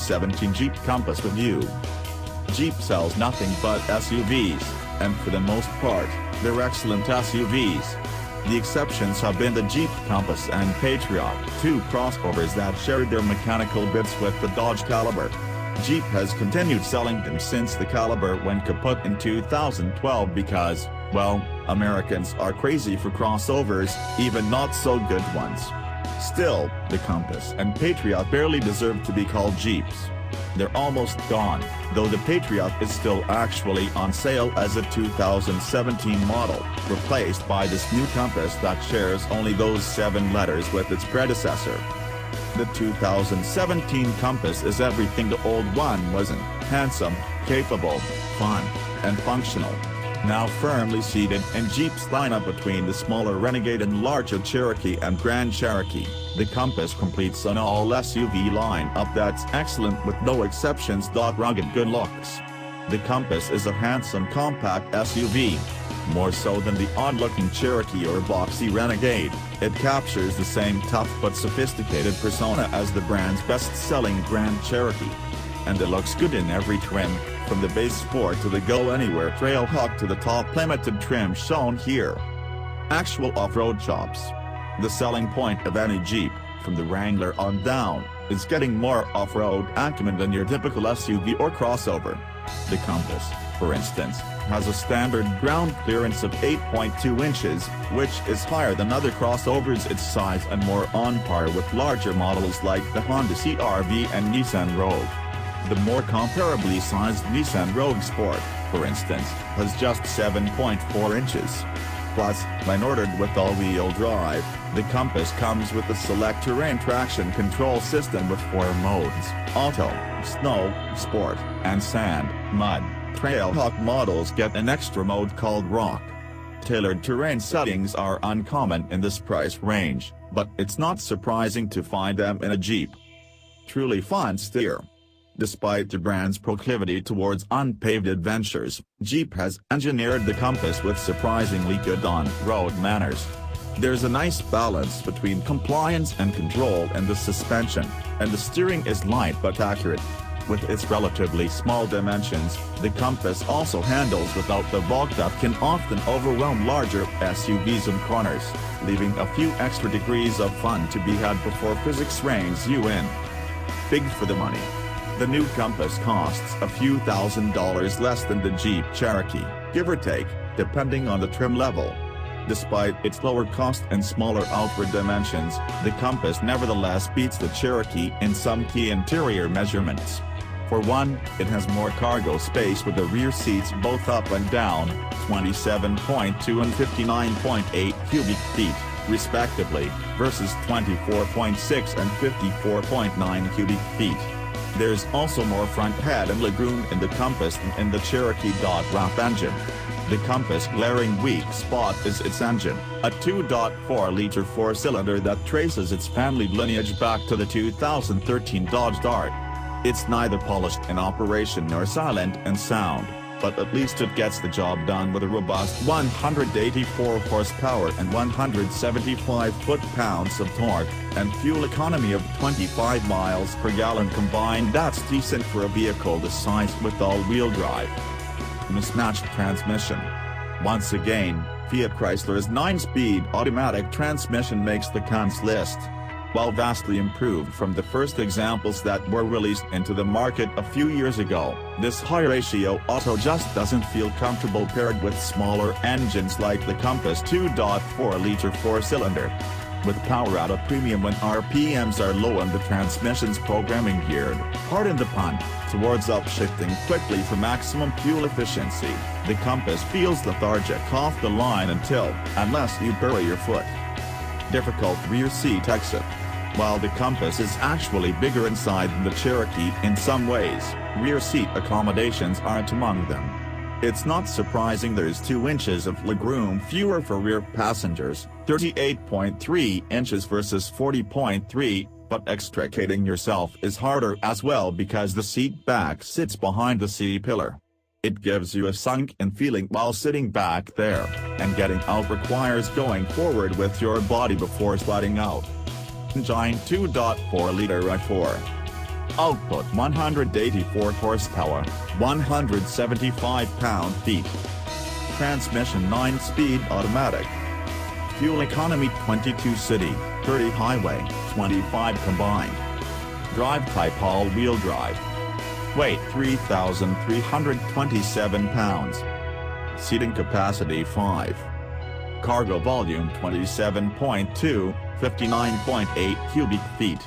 2017 Jeep Compass review. Jeep sells nothing but SUVs, and for the most part, they're excellent SUVs. The exceptions have been the Jeep Compass and Patriot, two crossovers that shared their mechanical bits with the Dodge Caliber. Jeep has continued selling them since the Caliber went kaput in 2012 because, well, Americans are crazy for crossovers, even not so good ones. Still, the Compass and Patriot barely deserve to be called Jeeps. They're almost gone, though the Patriot is still actually on sale as a 2017 model, replaced by this new Compass that shares only those 7 letters with its predecessor. The 2017 Compass is everything the old one wasn't: handsome, capable, fun, and functional. Now firmly seated in Jeep's lineup between the smaller Renegade and larger Cherokee and Grand Cherokee, the Compass completes an all-SUV lineup that's excellent with no exceptions. Rugged good looks. The Compass is a handsome compact SUV. More so than the odd-looking Cherokee or boxy Renegade, it captures the same tough but sophisticated persona as the brand's best-selling Grand Cherokee. And it looks good in every trim, from the base Sport to the Go-Anywhere Trailhawk to the top limited trim shown here. Actual off-road chops. The selling point of any Jeep, from the Wrangler on down, is getting more off-road acumen than your typical SUV or crossover. The Compass, for instance, has a standard ground clearance of 8.2 inches, which is higher than other crossovers its size and more on par with larger models like the Honda CR-V and Nissan Rogue. The more comparably sized Nissan Rogue Sport, for instance, has just 7.4 inches. Plus, when ordered with all-wheel drive, the Compass comes with a select terrain traction control system with 4 modes: Auto, Snow, Sport, and Sand, Mud. Trailhawk models get an extra mode called Rock. Tailored terrain settings are uncommon in this price range, but it's not surprising to find them in a Jeep. Truly fun steer. Despite the brand's proclivity towards unpaved adventures, Jeep has engineered the Compass with surprisingly good on-road manners. There's a nice balance between compliance and control in the suspension, and the steering is light but accurate. With its relatively small dimensions, the Compass also handles without the bulk that can often overwhelm larger SUVs in corners, leaving a few extra degrees of fun to be had before physics reins you in. Big for the money. The new Compass costs a few $1,000s less than the Jeep Cherokee, give or take, depending on the trim level. Despite its lower cost and smaller outward dimensions, the Compass nevertheless beats the Cherokee in some key interior measurements. For one, it has more cargo space with the rear seats both up and down, 27.2 and 59.8 cubic feet, respectively, versus 24.6 and 54.9 cubic feet. There's also more front head and legroom in the Compass than in the Cherokee. RAP engine. The Compass' glaring weak spot is its engine, a 2.4-liter 4-cylinder that traces its family lineage back to the 2013 Dodge Dart. It's neither polished in operation nor silent in sound, but at least it gets the job done with a robust 184 horsepower and 175 foot-pounds of torque, and fuel economy of 25 miles per gallon combined. That's decent for a vehicle this size with all-wheel drive. Mismatched transmission. Once again, Fiat Chrysler's 9-speed automatic transmission makes the cons list. While vastly improved from the first examples that were released into the market a few years ago, this high-ratio auto just doesn't feel comfortable paired with smaller engines like the Compass 2.4-liter 4-cylinder. With power at a premium when RPMs are low and the transmission's programming geared, pardon the pun, towards upshifting quickly for maximum fuel efficiency, the Compass feels lethargic off the line unless you bury your foot. Difficult rear seat exit. While the Compass is actually bigger inside than the Cherokee in some ways, rear seat accommodations aren't among them. It's not surprising there's 2 inches of legroom fewer for rear passengers, 38.3 inches versus 40.3, but extricating yourself is harder as well because the seat back sits behind the C-pillar. It gives you a sunk-in feeling while sitting back there, and getting out requires going forward with your body before sliding out. Giant 2.4-liter i4. Output 184 horsepower, 175 pound-feet. Transmission 9-speed automatic. Fuel economy 22 city, 30 highway, 25 combined. Drive type all-wheel drive. Weight 3,327 pounds. Seating capacity 5. Cargo volume 27.2, 59.8 cubic feet.